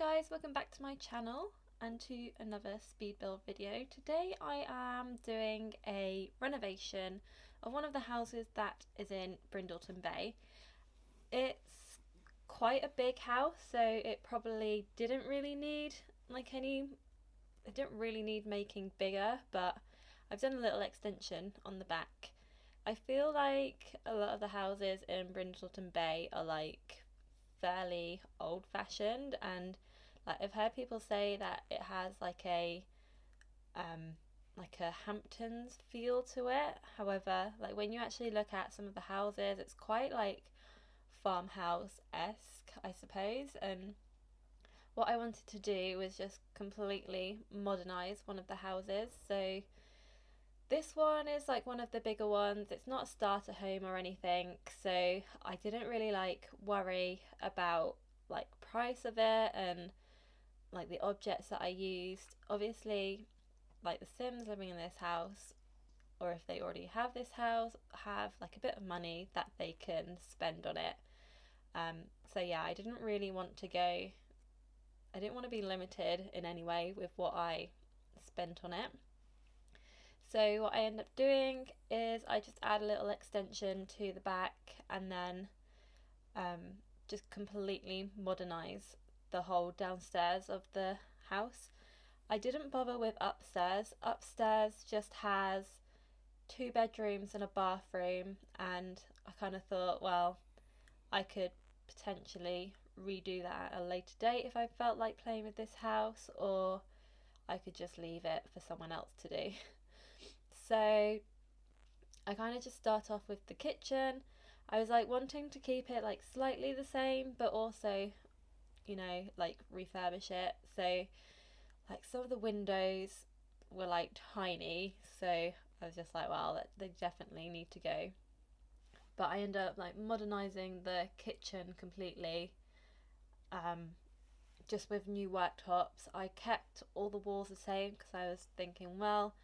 guys, welcome back to my channel and to another speed build video. Today I am doing a renovation of one of the houses that is in Brindleton Bay. It's quite a big house, so it probably didn't really need making bigger, but I've done a little extension on the back. I feel like a lot of the houses in Brindleton Bay are like fairly old-fashioned, and like I've heard people say that it has like a Hamptons feel to it. However, like when you actually look at some of the houses, it's quite like farmhouse-esque, I suppose. And what I wanted to do was just completely modernize one of the houses. So this one is like one of the bigger ones. It's not a starter home or anything, so I didn't really like worry about like price of it and like the objects that I used. Obviously, like the Sims living in this house, or if they already have this house, have like a bit of money that they can spend on it. So yeah, I didn't want to be limited in any way with what I spent on it. So what I end up doing is I just add a little extension to the back and then just completely modernise the whole downstairs of the house. I didn't bother with upstairs. Upstairs just has 2 bedrooms and a bathroom, and I kind of thought, well, I could potentially redo that at a later date if I felt like playing with this house, or I could just leave it for someone else to do. So I kind of just start off with the kitchen. I was like wanting to keep it like slightly the same, but also, you know, like refurbish it. So like some of the windows were like tiny, so I was just like, well, they definitely need to go. But I ended up like modernizing the kitchen completely, just with new worktops. I kept all the walls the same because I was thinking, well,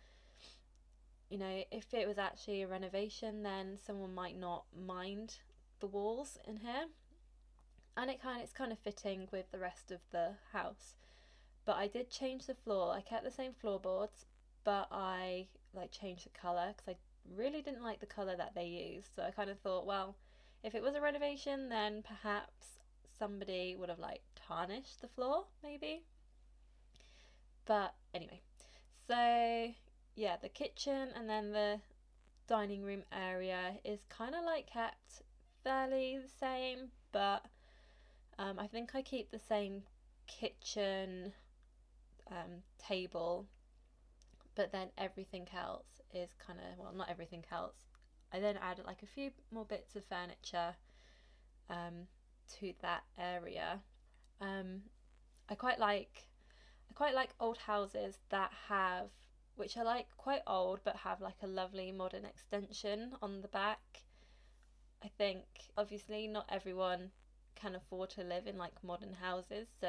you know, if it was actually a renovation, then someone might not mind the walls in here, and it's kind of fitting with the rest of the house. But I did change the floor. I kept the same floorboards, but I like changed the colour because I really didn't like the colour that they used. So I kind of thought, well, if it was a renovation, then perhaps somebody would have like tarnished the floor, maybe. But anyway, so yeah, the kitchen and then the dining room area is kind of like kept fairly the same, but I think I keep the same kitchen table, but then everything else is kind of, well, not everything else. I then added like a few more bits of furniture to that area. I quite like old houses that have, which are like quite old but have like a lovely modern extension on the back. I think obviously not everyone can afford to live in like modern houses, so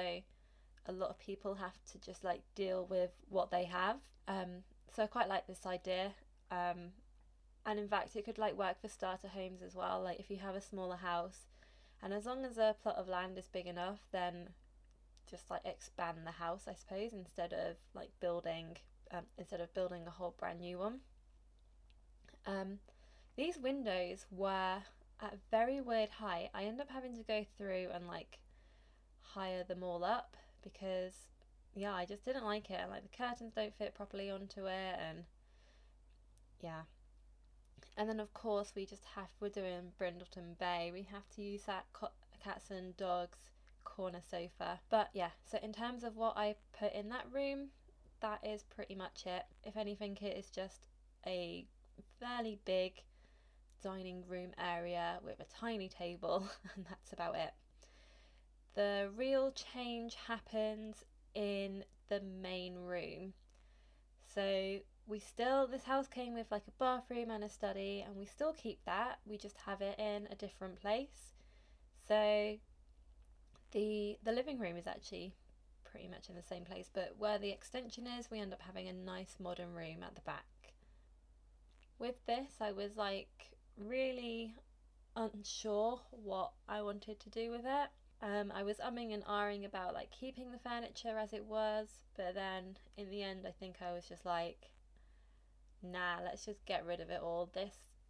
a lot of people have to just like deal with what they have. So I quite like this idea, and in fact it could like work for starter homes as well. Like if you have a smaller house, and as long as a plot of land is big enough, then just like expand the house, I suppose, instead of building a whole brand new one. These windows were at a very weird height. I ended up having to go through and like hire them all up because yeah, I just didn't like it. Like the curtains don't fit properly onto it, and yeah. And then of course we're doing Brindleton Bay. We have to use that cats and dogs corner sofa. But yeah, so in terms of what I put in that room, that is pretty much it. If anything, it is just a fairly big dining room area with a tiny table, and that's about it. The real change happens in the main room. So this house came with like a bathroom and a study, and we still keep that. We just have it in a different place. So the living room is actually pretty much in the same place, but where the extension is, we end up having a nice modern room at the back. With this, I was like really unsure what I wanted to do with it. I was umming and ahhing about like keeping the furniture as it was, but then in the end I think I was just like, nah, let's just get rid of it all.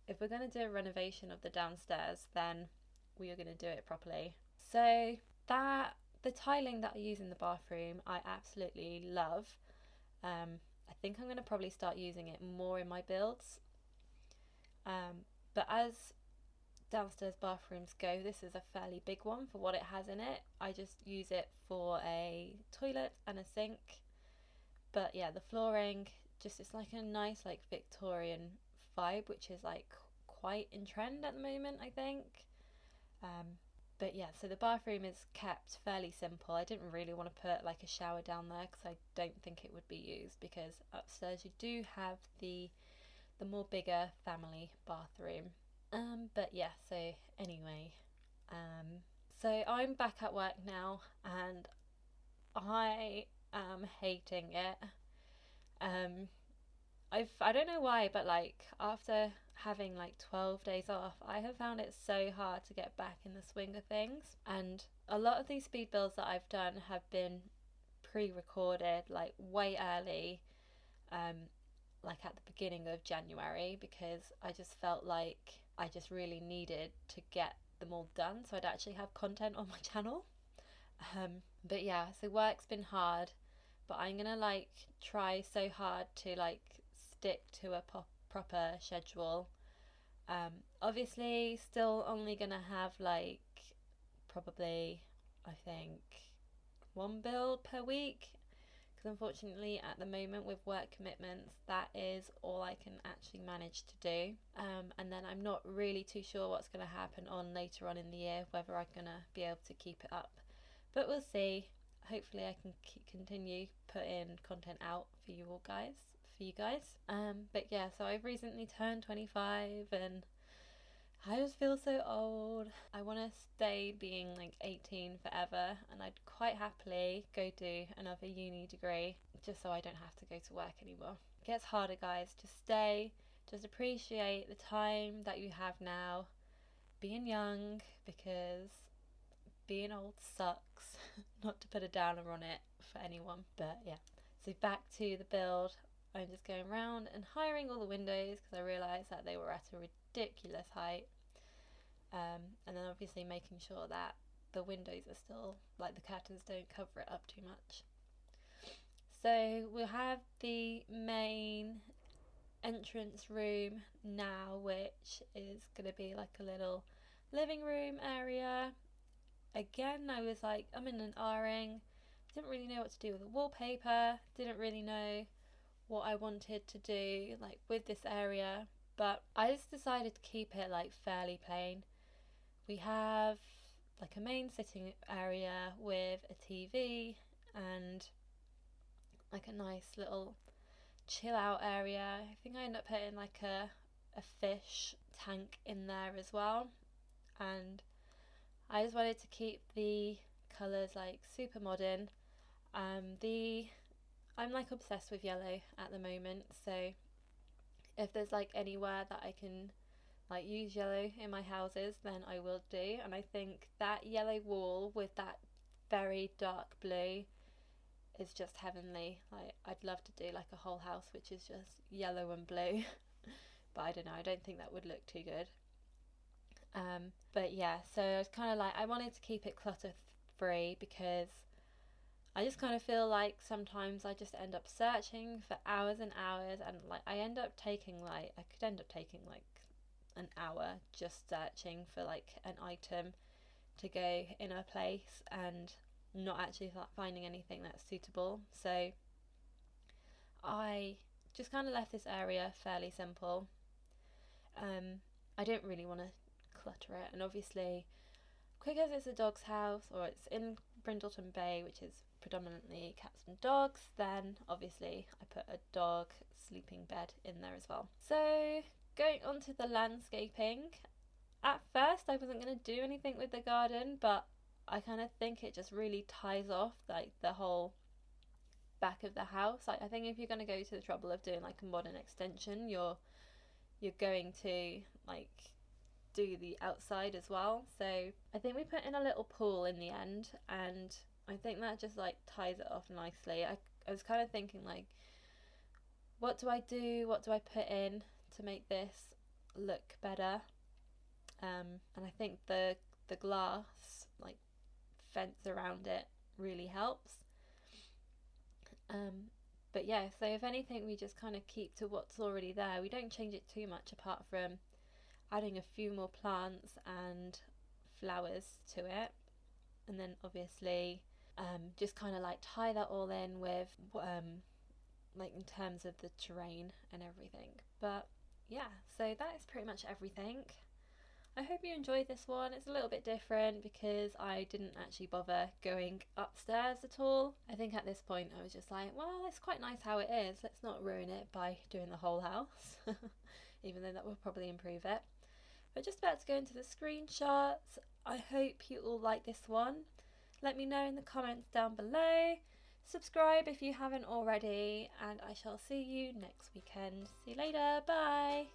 If we're going to do a renovation of the downstairs, then we are going to do it properly. So the tiling that I use in the bathroom I absolutely love. I think I'm going to probably start using it more in my builds. But as downstairs bathrooms go, this is a fairly big one for what it has in it. I just use it for a toilet and a sink. But yeah, the flooring, just it's like a nice like Victorian vibe, which is like quite in trend at the moment, I think. But yeah, so the bathroom is kept fairly simple. I didn't really want to put like a shower down there because I don't think it would be used, because upstairs you do have the more bigger family bathroom. But yeah, so anyway, so I'm back at work now and I am hating it. I don't know why, but like after having like 12 days off, I have found it so hard to get back in the swing of things. And a lot of these speed builds that I've done have been pre-recorded like way early, like at the beginning of January, because I just felt like I just really needed to get them all done so I'd actually have content on my channel. But yeah, so work's been hard, but I'm gonna like try so hard to like stick to a proper schedule. Obviously still only gonna have like probably I think one build per week, because unfortunately at the moment with work commitments that is all I can actually manage to do. And then I'm not really too sure what's going to happen on later on in the year, whether I'm going to be able to keep it up, but we'll see. Hopefully I can continue putting content out for you guys. But yeah, so I've recently turned 25 and I just feel so old. I want to stay being like 18 forever, and I'd quite happily go do another uni degree just so I don't have to go to work anymore. It gets harder, guys. Just stay, just appreciate the time that you have now being young, because being old sucks. Not to put a downer on it for anyone, but yeah. So back to the build. I'm just going around and hiring all the windows because I realised that they were at a ridiculous height, and then obviously making sure that the windows are still, like the curtains don't cover it up too much. So we'll have the main entrance room now, which is going to be like a little living room area. Again, I was like, I'm in an R-ing, didn't really know what to do with the wallpaper, didn't really know what I wanted to do like with this area, but I just decided to keep it like fairly plain. We have like a main sitting area with a TV and like a nice little chill out area. I think I ended up putting like a fish tank in there as well, and I just wanted to keep the colours like super modern. I'm like obsessed with yellow at the moment, so if there's like anywhere that I can like use yellow in my houses, then I will do. And I think that yellow wall with that very dark blue is just heavenly. Like I'd love to do like a whole house which is just yellow and blue but I don't know, I don't think that would look too good. But yeah, so it's kind of like I wanted to keep it clutter free, because I just kind of feel like sometimes I just end up searching for hours and hours, and like I could end up taking like an hour just searching for like an item to go in a place and not actually finding anything that's suitable. So I just kind of left this area fairly simple. I don't really want to clutter it, and obviously because it's a dog's house, or it's in Brindleton Bay, which is predominantly cats and dogs, then obviously I put a dog sleeping bed in there as well. So going on to the landscaping, at first I wasn't going to do anything with the garden, but I kind of think it just really ties off like the whole back of the house. Like I think if you're going to go to the trouble of doing like a modern extension, you're going to like do the outside as well. So I think we put in a little pool in the end, and I think that just like ties it off nicely. I was kind of thinking like, what do I do? What do I put in to make this look better? And I think the glass like fence around it really helps. But yeah, so if anything, we just kind of keep to what's already there. We don't change it too much apart from adding a few more plants and flowers to it. And then obviously just kind of like tie that all in with like in terms of the terrain and everything. But yeah, so that is pretty much everything. I hope you enjoyed this one. It's a little bit different because I didn't actually bother going upstairs at all. I think at this point I was just like, well, it's quite nice how it is. Let's not ruin it by doing the whole house, even though that will probably improve it. But just about to go into the screenshots. I hope you all like this one. Let me know in the comments down below. Subscribe if you haven't already, and I shall see you next weekend. See you later. Bye.